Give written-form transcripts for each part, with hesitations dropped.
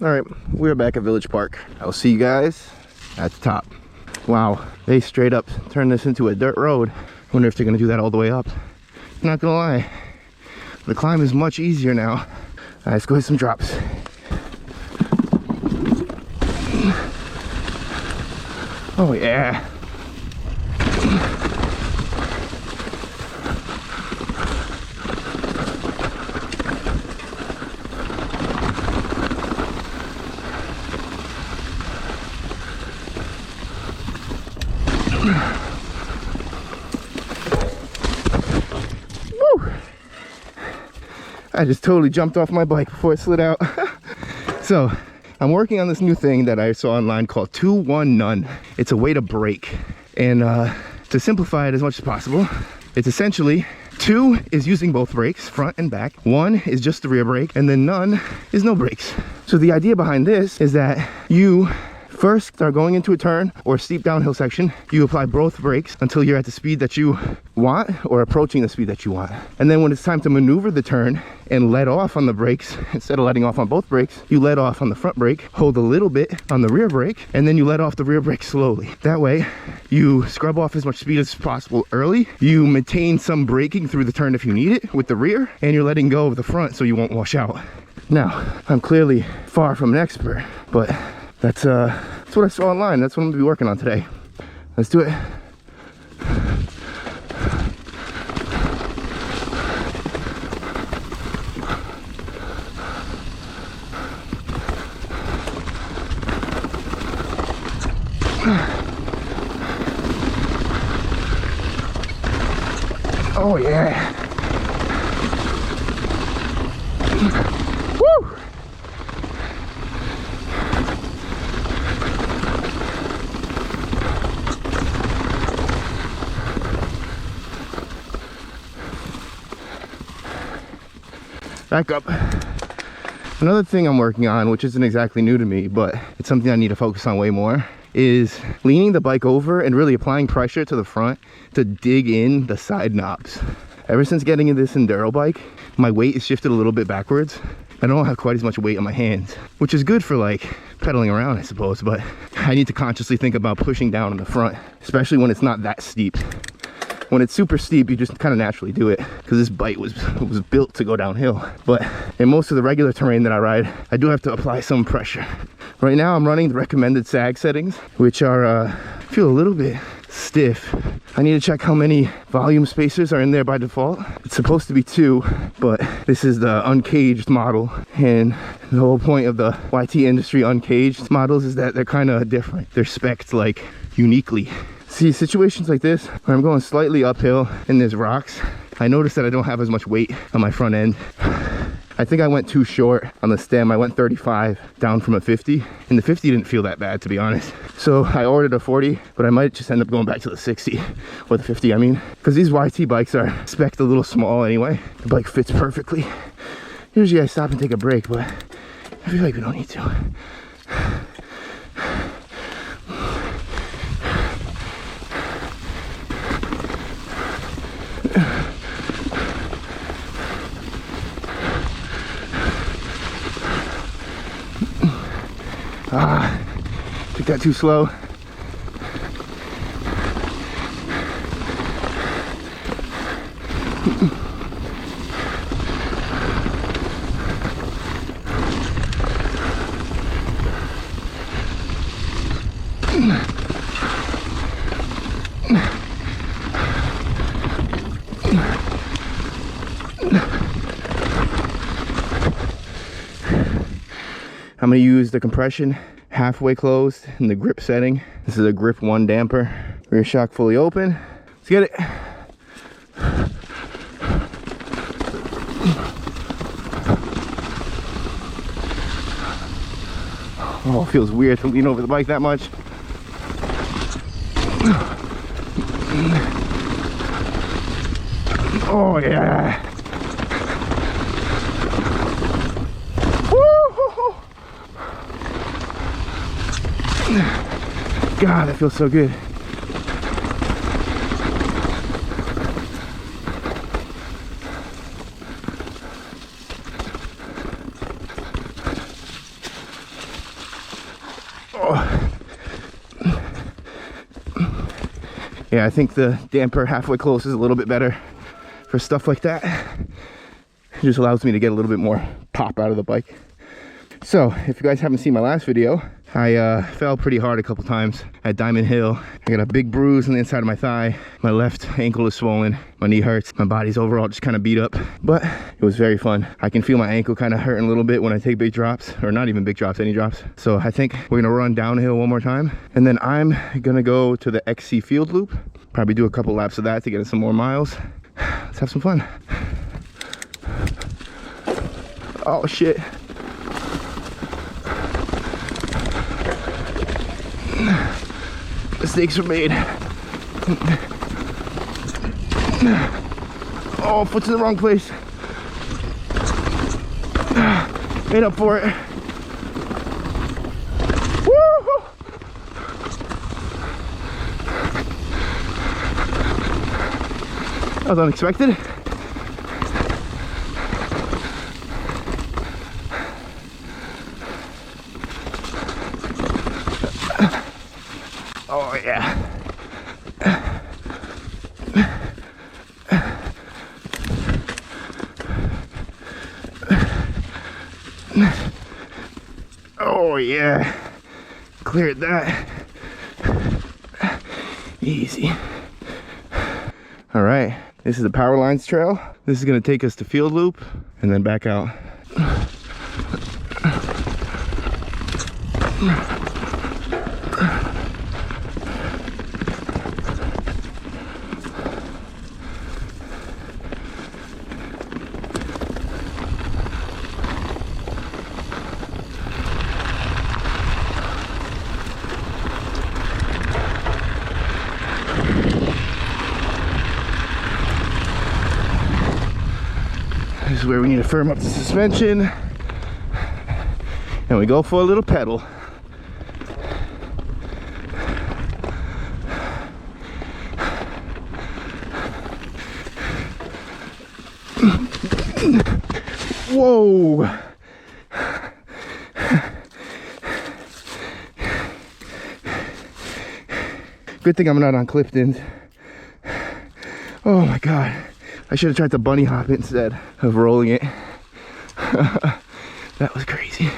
All right, we're back at Village Park. I'll see you guys at the top. Wow, they straight up turned this into a dirt road. I wonder if they're gonna do that all the way up. I'm not gonna lie, the climb is much easier now. All right, let's go hit some drops. Oh yeah. Woo! I just totally jumped off my bike before it slid out. So I'm working on this new thing that I saw online called 2-1 none. It's a way to brake, and to simplify it as much as possible, it's essentially 2 is using both brakes, front and back. 1 is just the rear brake, and then none is no brakes. So the idea behind this is that you first start going into a turn or a steep downhill section, you apply both brakes until you're at the speed that you want or approaching the speed that you want. And then when it's time to maneuver the turn and let off on the brakes, instead of letting off on both brakes, you let off on the front brake, hold a little bit on the rear brake, and then you let off the rear brake slowly. That way you scrub off as much speed as possible early, you maintain some braking through the turn if you need it with the rear, and you're letting go of the front so you won't wash out. Now, I'm clearly far from an expert, but that's what I saw online. That's what I'm gonna be working on today. Let's do it. Oh yeah. Woo! Back up. Another thing I'm working on, which isn't exactly new to me, but it's something I need to focus on way more, is leaning the bike over and really applying pressure to the front to dig in the side knobs. Ever since getting in this enduro bike, my weight has shifted a little bit backwards. I don't have quite as much weight on my hands, which is good for like pedaling around, I suppose, but I need to consciously think about pushing down in the front, especially when it's not that steep. When it's super steep, you just kind of naturally do it because this bike was built to go downhill. But in most of the regular terrain that I ride, I do have to apply some pressure. Right now, I'm running the recommended sag settings, which are, feel a little bit stiff. I need to check how many volume spacers are in there by default. It's supposed to be 2, but this is the uncaged model. And the whole point of the YT industry uncaged models is that they're kind of different. They're spec'd like uniquely. See, situations like this where I'm going slightly uphill and there's rocks, I noticed that I don't have as much weight on my front end. I think I went too short on the stem. I went 35 down from a 50, and the 50 didn't feel that bad, to be honest. So I ordered a 40, but I might just end up going back to the 60, or the 50 I mean, because these YT bikes are spec'd a little small anyway. The bike fits perfectly. Usually I stop and take a break, but I feel like we don't need to. Took that too slow. I'm going to use the compression halfway closed in the grip setting. This is a grip 1 damper. Rear shock fully open. Let's get it. Oh, it feels weird to lean over the bike that much. Oh yeah. God, that feels so good. Oh. Yeah, I think the damper halfway close is a little bit better for stuff like that. It just allows me to get a little bit more pop out of the bike. So if you guys haven't seen my last video, I fell pretty hard a couple times at Diamond Hill. I got a big bruise on the inside of my thigh. My left ankle is swollen. My knee hurts. My body's overall just kind of beat up, but it was very fun. I can feel my ankle kind of hurting a little bit when I take big drops, or not even big drops, any drops. So I think we're gonna run downhill one more time, and then I'm gonna go to the XC field loop. Probably do a couple laps of that to get in some more miles. Let's have some fun. Oh shit. Mistakes were made. Oh, foot's in the wrong place. Made up for it. Woo! That was unexpected. Oh yeah. Oh yeah. Cleared that. Easy. All right. This is the Power Lines Trail. This is gonna take us to Field Loop and then back out. This is where we need to firm up the suspension, and we go for a little pedal. Whoa! Good thing I'm not on Clifton's. Oh my god. I should have tried to bunny hop it instead of rolling it. That was crazy. I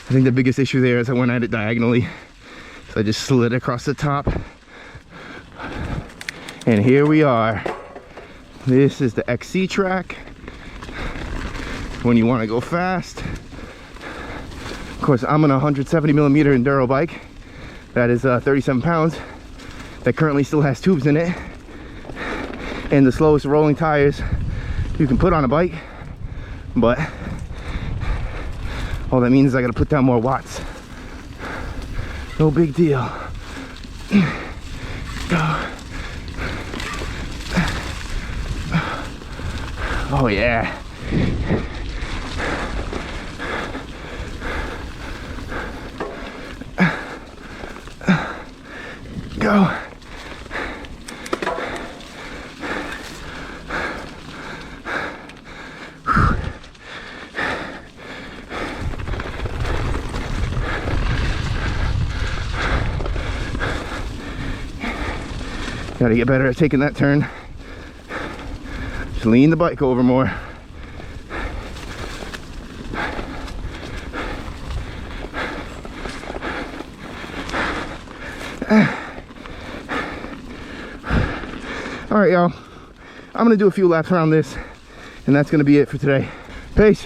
think the biggest issue there is I went at it diagonally. So I just slid across the top. And here we are. This is the XC track. When you want to go fast. Of course, I'm on a 170mm enduro bike. That is 37 pounds. That currently still has tubes in it. And the slowest rolling tires you can put on a bike, but all that means is I gotta put down more watts. No big deal. Go. Oh yeah. Go. Gotta get better at taking that turn. Just lean the bike over more. All right, y'all. I'm gonna do a few laps around this, and that's gonna be it for today. Peace.